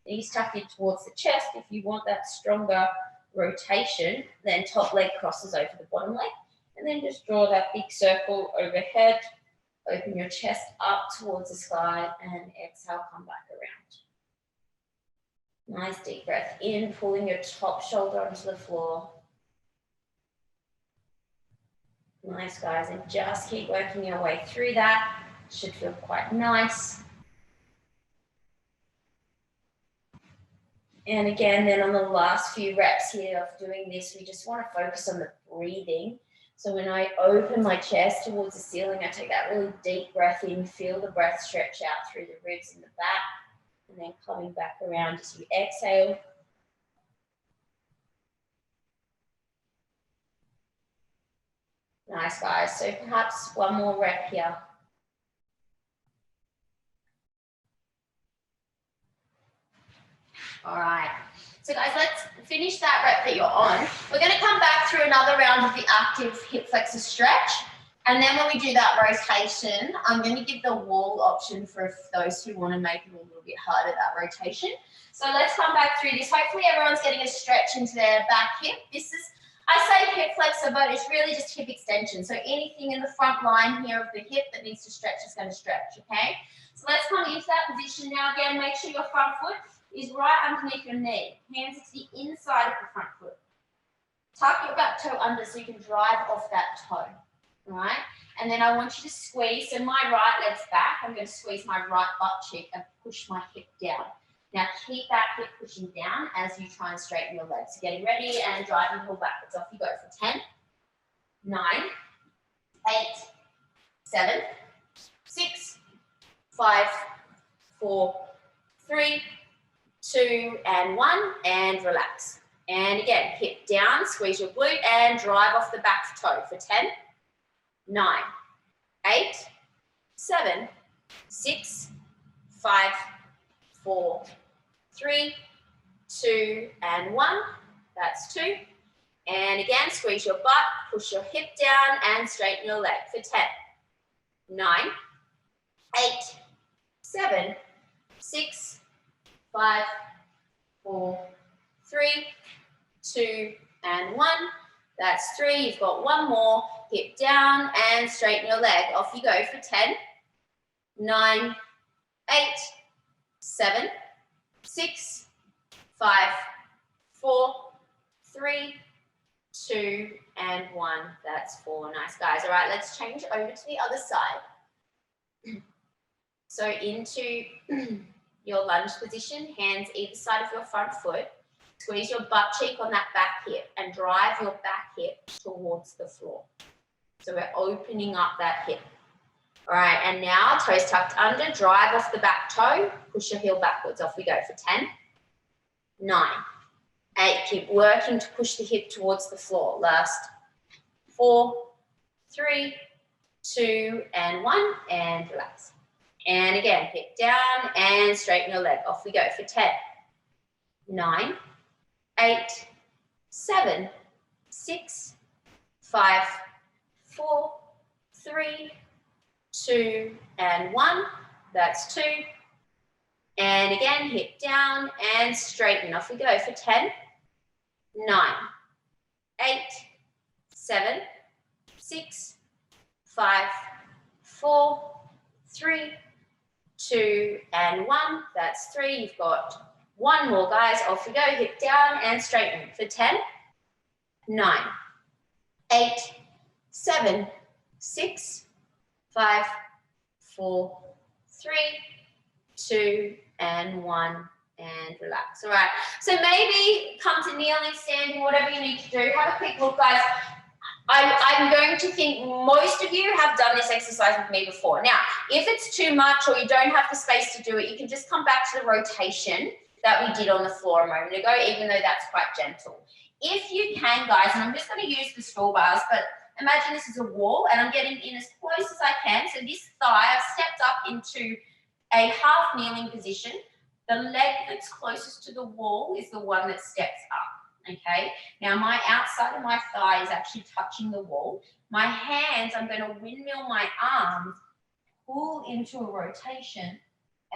knees tucked in towards the chest. If you want that stronger rotation, then top leg crosses over the bottom leg. And then just draw that big circle overhead, open your chest up towards the sky, and exhale, come back around. Nice deep breath in, pulling your top shoulder onto the floor. Nice, guys, and just keep working your way through that. Should feel quite nice. And again, then on the last few reps here of doing this, we just want to focus on the breathing. So when I open my chest towards the ceiling, I take that really deep breath in, feel the breath stretch out through the ribs and the back, and then coming back around as you exhale. Nice, guys. So perhaps one more rep here. All right. So guys, let's finish that rep that you're on. We're going to come back through another round of the active hip flexor stretch. And then when we do that rotation, I'm going to give the wall option for those who want to make it a little bit harder, that rotation. So let's come back through this. Hopefully everyone's getting a stretch into their back hip. This is, I say hip flexor, but it's really just hip extension. So anything in the front line here of the hip that needs to stretch is going to stretch, okay? So let's come into that position now. Again, make sure your front foot is right underneath your knee. Hands to the inside of the front foot. Tuck your back toe under so you can drive off that toe. All right, and then I want you to squeeze. So my right leg's back. I'm going to squeeze my right butt cheek and push my hip down. Now keep that hip pushing down as you try and straighten your legs. So getting ready and driving heel backwards. Off you go for 10, 9, 8, 7, 6, 5, 4, 3, 2, and 1, and relax. And again, hip down, squeeze your glute and drive off the back toe for 10, 9, 8, 7, 6, 5, 4, 3, 2, and 1. That's 2. And again, squeeze your butt, push your hip down, and straighten your leg for 10, 9, 8, 7, 6, 5, 4, 3, 2, and 1. That's 3. You've got one more. Hip down and straighten your leg. Off you go for 10, 9, 8, 7, 6, 5, 4, 3, 2, and 1. That's 4. Nice, guys. All right, let's change over to the other side. So into your lunge position, hands either side of your front foot. Squeeze your butt cheek on that back hip and drive your back hip towards the floor. So we're opening up that hip. All right, and now toes tucked under, drive off the back toe, push your heel backwards. Off we go for 10, 9, 8. Keep working to push the hip towards the floor. Last 4, 3, 2, and 1, and relax. And again, hip down and straighten your leg. Off we go for 10, 9, 8, 7, 6, 5, 4, 3, 2, and 1. That's 2. And again, hip down and straighten. Off we go for 10, 9, 8, 7, 6, 5, 4, 3, 2, and 1. That's 3. You've got one more, guys. Off we go. Hip down and straighten for 10, 9, 8, 7, 6, 5, 4, 3, 2, and 1, and relax. All right. So maybe come to kneeling, standing, whatever you need to do. Have a quick look, guys. I'm going to think most of you have done this exercise with me before. Now, if it's too much or you don't have the space to do it, you can just come back to the rotation that we did on the floor a moment ago, even though that's quite gentle. If you can, guys, and I'm just going to use the stool bars, but imagine this is a wall and I'm getting in as close as I can. So this thigh, I've stepped up into a half kneeling position. The leg that's closest to the wall is the one that steps up. Okay, now my outside of my thigh is actually touching the wall. My hands, I'm going to windmill my arms, pull into a rotation,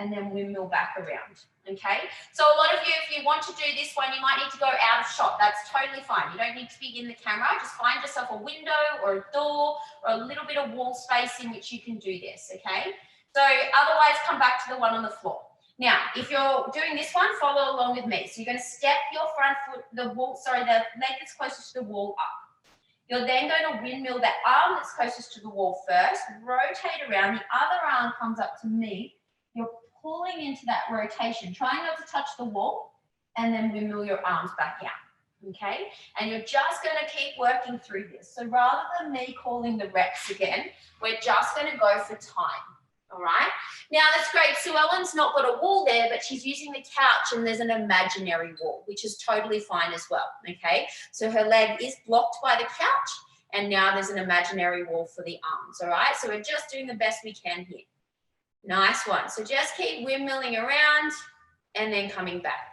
and then windmill back around. Okay, so a lot of you, if you want to do this one, you might need to go out of shot. That's totally fine. You don't need to be in the camera. Just find yourself a window or a door or a little bit of wall space in which you can do this. Okay, so otherwise, come back to the one on the floor. Now, if you're doing this one, follow along with me. So you're going to step your front foot, the leg that's closest to the wall up. You're then going to windmill that arm that's closest to the wall first, rotate around, the other arm comes up to me. You're pulling into that rotation, trying not to touch the wall, and then windmill your arms back out, okay? And you're just going to keep working through this. So rather than me calling the reps again, we're just going to go for time, all right? Now, that's great. Sue Ellen's not got a wall there, but she's using the couch and there's an imaginary wall, which is totally fine as well, okay? So her leg is blocked by the couch and now there's an imaginary wall for the arms, all right? So we're just doing the best we can here. Nice one. So just keep windmilling around and then coming back.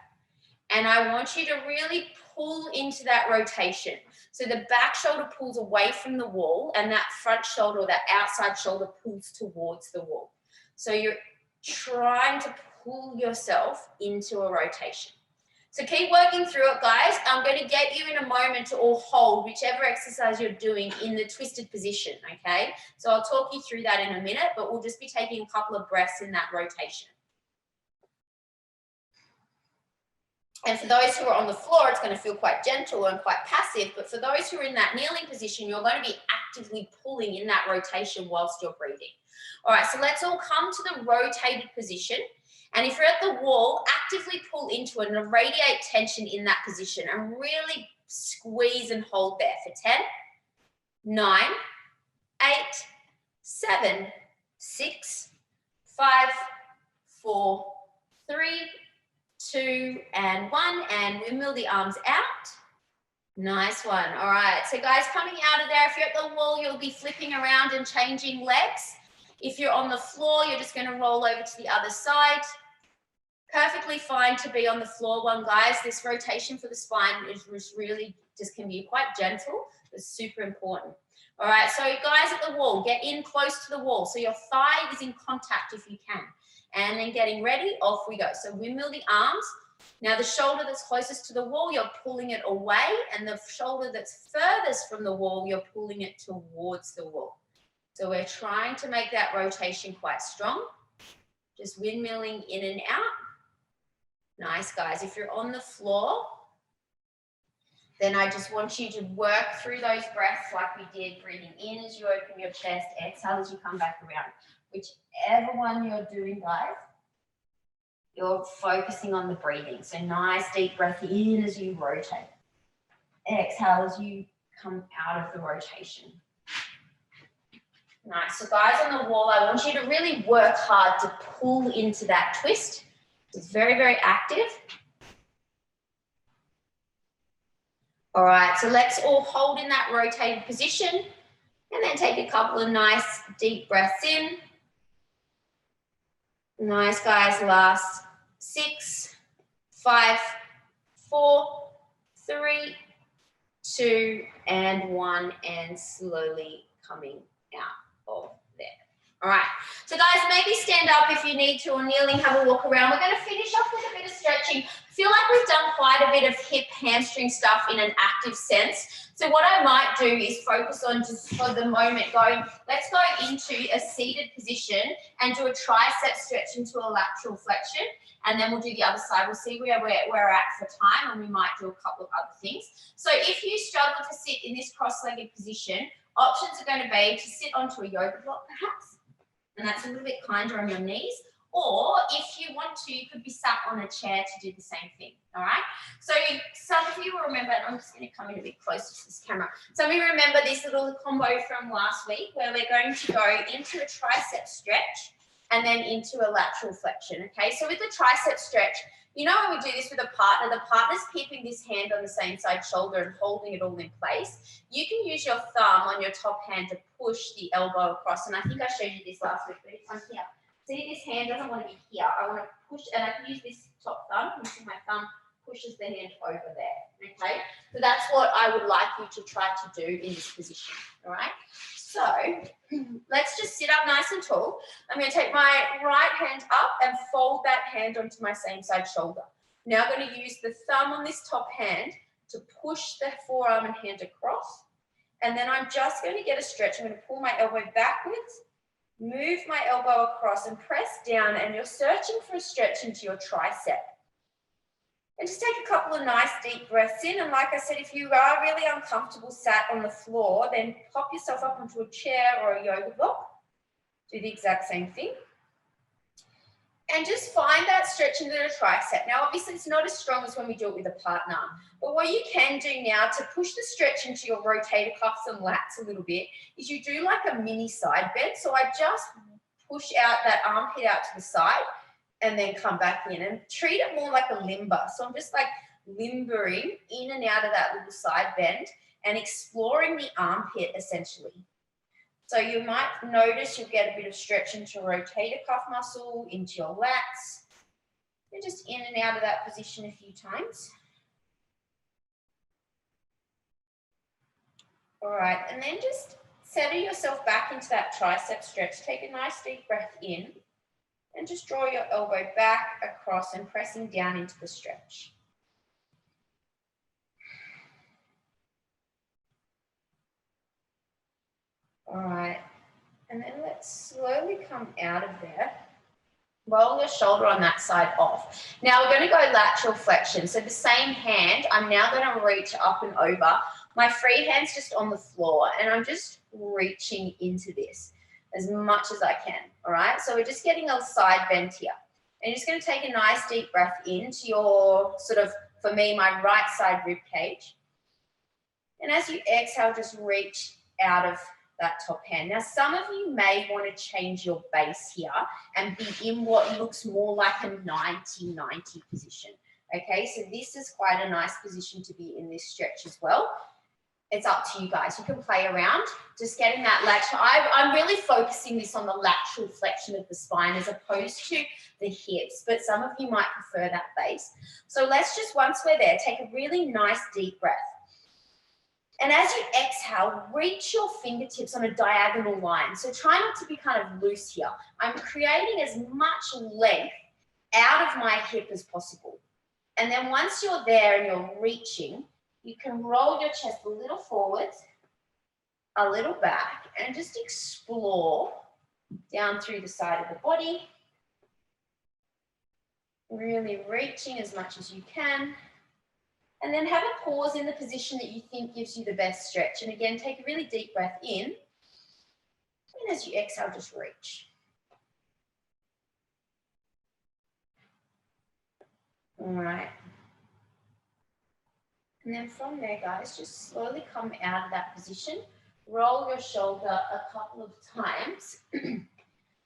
And I want you to really pull into that rotation. So the back shoulder pulls away from the wall and that front shoulder or that outside shoulder pulls towards the wall. So you're trying to pull yourself into a rotation. So keep working through it, guys. I'm going to get you in a moment to all hold whichever exercise you're doing in the twisted position, okay? So I'll talk you through that in a minute, but we'll just be taking a couple of breaths in that rotation. And for those who are on the floor, it's going to feel quite gentle and quite passive. But for those who are in that kneeling position, you're going to be actively pulling in that rotation whilst you're breathing. All right, so let's all come to the rotated position. And if you're at the wall, actively pull into it and radiate tension in that position and really squeeze and hold there for 10, 9, 8, 7, 6, 5, 4, 3, 2, and 1, and windmill the arms out. Nice one. All right, so guys, coming out of there, if you're at the wall, you'll be flipping around and changing legs. If you're on the floor, you're just going to roll over to the other side. Perfectly fine to be on the floor one, guys. This rotation for the spine is really just can be quite gentle. It's super important. All right, so guys at the wall, get in close to the wall. So your thigh is in contact if you can. And then getting ready, off we go. So windmill the arms. Now the shoulder that's closest to the wall, you're pulling it away, and the shoulder that's furthest from the wall, you're pulling it towards the wall. So we're trying to make that rotation quite strong. Just windmilling in and out. Nice, guys. If you're on the floor, then I just want you to work through those breaths like we did, breathing in as you open your chest, exhale as you come back around. Whichever one you're doing, guys, you're focusing on the breathing. So nice deep breath in as you rotate. Exhale as you come out of the rotation. Nice. So guys on the wall, I want you to really work hard to pull into that twist. It's very, very active. All right, so let's all hold in that rotated position and then take a couple of nice deep breaths in. Nice, guys. Last 6, 5, 4, 3, 2, and 1, and slowly coming out of there. All right, so guys, maybe stand up if you need to, or kneeling, have a walk around. We're going to finish off with a bit of stretching. I feel like we've done quite a bit of hip hamstring stuff in an active sense. So what I might do is focus on, just for the moment, let's go into a seated position and do a tricep stretch into a lateral flexion, and then we'll do the other side. We'll see where we're at for time, and we might do a couple of other things. So if you struggle to sit in this cross-legged position, options are going to be to sit onto a yoga block perhaps, and that's a little bit kinder on your knees. Or if you want to, you could be sat on a chair to do the same thing, all right? So some of you will remember, and I'm just going to come in a bit closer to this camera. Some of you remember this little combo from last week where we're going to go into a tricep stretch and then into a lateral flexion, okay? So with the tricep stretch, you know when we do this with a partner, the partner's keeping this hand on the same side shoulder and holding it all in place. You can use your thumb on your top hand to push the elbow across, and I think I showed you this last week, but it's on here. See, this hand doesn't want to be here. I want to push, and I can use this top thumb. You see my thumb pushes the hand over there, okay? So that's what I would like you to try to do in this position, all right? So let's just sit up nice and tall. I'm going to take my right hand up and fold that hand onto my same side shoulder. Now I'm going to use the thumb on this top hand to push the forearm and hand across. And then I'm just going to get a stretch. I'm going to pull my elbow backwards, move my elbow across and press down, and you're searching for a stretch into your tricep. And just take a couple of nice deep breaths in. And like I said, if you are really uncomfortable sat on the floor, then pop yourself up onto a chair or a yoga block. Do the exact same thing. And just find that stretch into the tricep. Now, obviously, it's not as strong as when we do it with a partner. But what you can do now to push the stretch into your rotator cuffs and lats a little bit is you do like a mini side bend. So I just push out that armpit out to the side and then come back in and treat it more like a limber. So I'm just like limbering in and out of that little side bend and exploring the armpit essentially. So you might notice you'll get a bit of stretch into your rotator cuff muscle, into your lats, and just in and out of that position a few times. All right, and then just settle yourself back into that tricep stretch. Take a nice deep breath in and just draw your elbow back across and pressing down into the stretch. All right, and then let's slowly come out of there. Roll your shoulder on that side off. Now we're going to go lateral flexion. So the same hand, I'm now going to reach up and over. My free hand's just on the floor and I'm just reaching into this as much as I can. All right, so we're just getting a side bend here. And you're just going to take a nice deep breath into your sort of, for me, my right side rib cage. And as you exhale, just reach out of that top hand. Now, some of you may want to change your base here and be in what looks more like a 90-90 position. Okay, so this is quite a nice position to be in this stretch as well. It's up to you guys. You can play around, just getting that lateral. I'm really focusing this on the lateral flexion of the spine as opposed to the hips, but some of you might prefer that base. So let's just, once we're there, take a really nice deep breath. And as you exhale, reach your fingertips on a diagonal line. So try not to be kind of loose here. I'm creating as much length out of my hip as possible. And then once you're there and you're reaching, you can roll your chest a little forwards, a little back, and just explore down through the side of the body. Really reaching as much as you can. And then have a pause in the position that you think gives you the best stretch. And again, take a really deep breath in. And as you exhale, just reach. All right. And then from there, guys, just slowly come out of that position. Roll your shoulder a couple of times.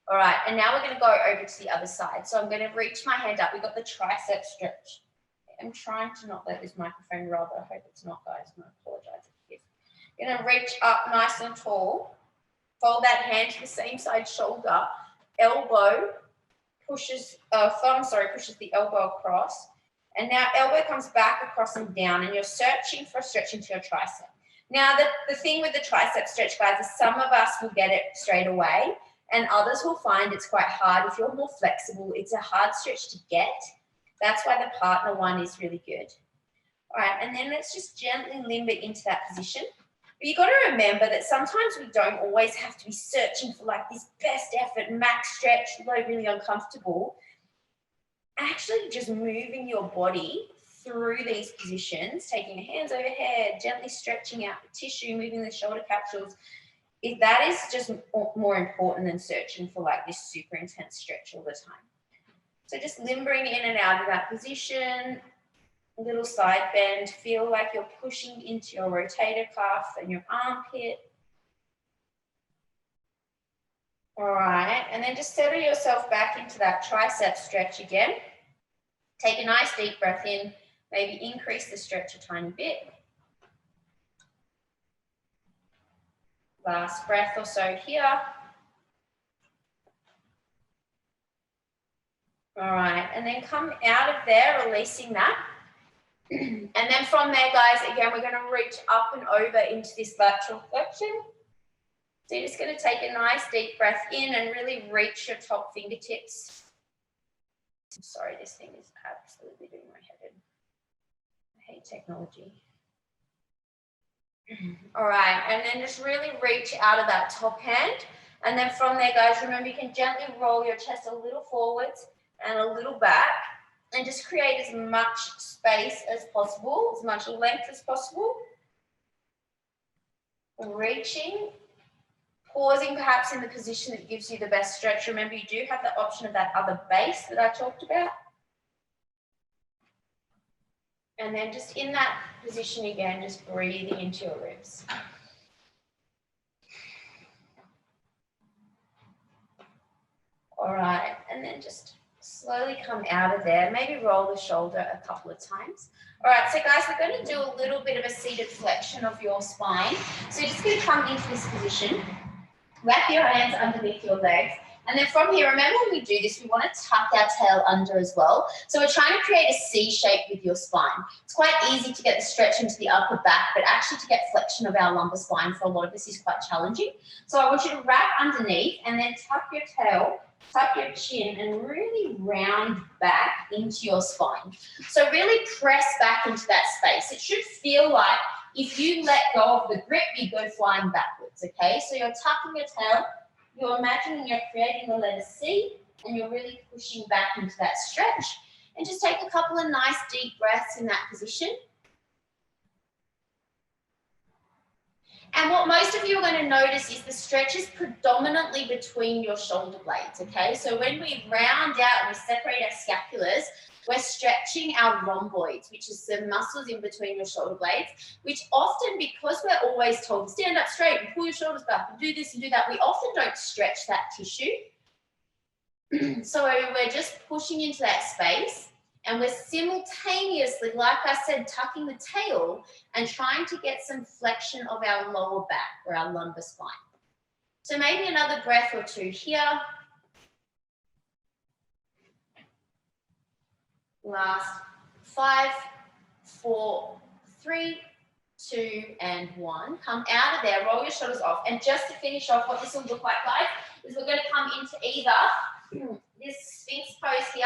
All right, and now we're going to go over to the other side. So I'm going to reach my hand up. We've got the tricep stretch. I'm trying to not let this microphone roll, but I hope it's not, guys. I apologize if it is. You're going to reach up nice and tall. Fold that hand to the same side shoulder. Elbow pushes, pushes the elbow across. And now elbow comes back across and down, and you're searching for a stretch into your tricep. Now, the thing with the tricep stretch, guys, is some of us will get it straight away, and others will find it's quite hard. If you're more flexible, it's a hard stretch to get. That's why the partner one is really good. All right, and then let's just gently limber into that position. But you've got to remember that sometimes we don't always have to be searching for like this best effort, max stretch, though really uncomfortable. Actually just moving your body through these positions, taking your hands overhead, gently stretching out the tissue, moving the shoulder capsules, that is just more important than searching for like this super intense stretch all the time. So just limbering in and out of that position, a little side bend, feel like you're pushing into your rotator cuff and your armpit. All right, and then just settle yourself back into that tricep stretch again. Take a nice deep breath in, maybe increase the stretch a tiny bit. Last breath or so here. All right, and then come out of there, releasing that. And then from there, guys, again, we're going to reach up and over into this lateral flexion. So you're just going to take a nice deep breath in and really reach your top fingertips. I'm sorry, this thing is absolutely doing my head in. I hate technology. All right, and then just really reach out of that top hand. And then from there, guys, remember you can gently roll your chest a little forwards and a little back, and just create as much space as possible, as much length as possible. Reaching, pausing perhaps in the position that gives you the best stretch. Remember, you do have the option of that other base that I talked about. And then just in that position again, just breathing into your ribs. All right, and then just slowly come out of there. Maybe roll the shoulder a couple of times. All right, so guys, we're going to do a little bit of a seated flexion of your spine. So you're just going to come into this position, wrap your hands underneath your legs, and then from here, remember when we do this, we want to tuck our tail under as well. So we're trying to create a C shape with your spine. It's quite easy to get the stretch into the upper back, but actually to get flexion of our lumbar spine for a lot of this is quite challenging. So I want you to wrap underneath and then tuck your tail, tuck your chin, and really round back into your spine. So really press back into that space. It should feel like if you let go of the grip, you go flying backwards, okay? So you're tucking your tail, you're imagining you're creating the letter C, and you're really pushing back into that stretch. And just take a couple of nice deep breaths in that position. And what most of you are going to notice is the stretch is predominantly between your shoulder blades, okay? So when we round out and we separate our scapulars, we're stretching our rhomboids, which is the muscles in between your shoulder blades, which often, because we're always told to stand up straight and pull your shoulders back and do this and do that, we often don't stretch that tissue. So we're just pushing into that space, and we're simultaneously, like I said, tucking the tail and trying to get some flexion of our lower back or our lumbar spine. So maybe another breath or two here. Last 5, 4, 3, 2, and 1. Come out of there, roll your shoulders off. And just to finish off, what this will look like, guys, is we're going to come into either this Sphinx pose here.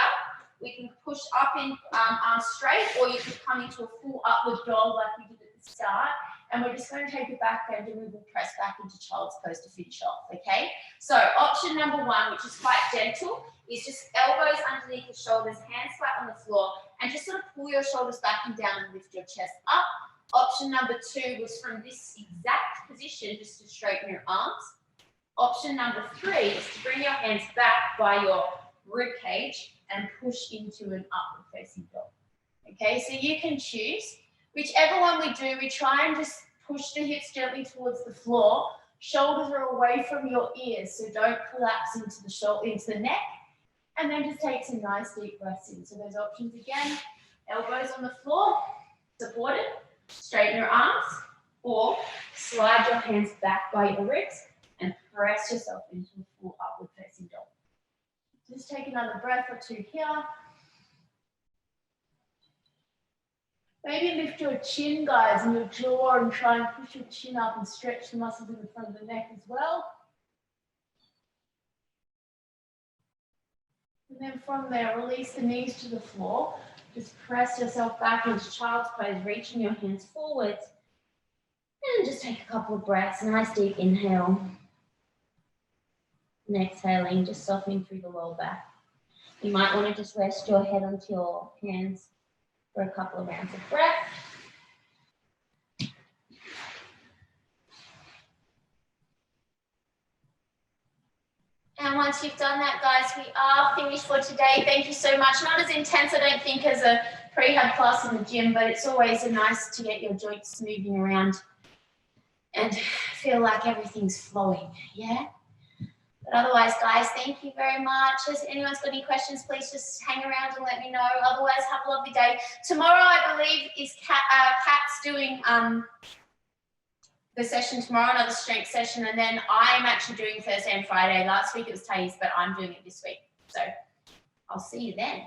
We can push up in arms straight, or you can come into a full upward dog like we did at the start. And we're just going to take it back and we will press back into child's pose to finish off, okay? So option number 1, which is quite gentle, is just elbows underneath your shoulders, hands flat on the floor, and just sort of pull your shoulders back and down and lift your chest up. Option number 2 was from this exact position, just to straighten your arms. Option number 3 is to bring your hands back by your rib cage and push into an upward facing dog. Okay, so you can choose. Whichever one we do, we try and just push the hips gently towards the floor. Shoulders are away from your ears, so don't collapse into the shoulder, into the neck. And then just take some nice deep breaths in. So those options again, elbows on the floor, supported, straighten your arms, or slide your hands back by your ribs and press yourself into a full upward facing dog. Just take another breath or two here. Maybe lift your chin, guys, and your jaw, and try and push your chin up and stretch the muscles in the front of the neck as well. And then from there, release the knees to the floor. Just press yourself back into child's pose, reaching your hands forwards. And just take a couple of breaths. Nice deep inhale. And exhaling, just softening through the lower back. You might want to just rest your head onto your hands for a couple of rounds of breath. And once you've done that, guys, we are finished for today. Thank you so much. Not as intense, I don't think, as a prehab class in the gym, but it's always nice to get your joints moving around and feel like everything's flowing, yeah? But otherwise, guys, thank you very much. If anyone's got any questions, please just hang around and let me know. Otherwise, have a lovely day. Tomorrow, I believe, is Kat's doing the session tomorrow, another strength session, and then I'm actually doing Thursday and Friday. Last week it was Tay's, but I'm doing it this week. So I'll see you then.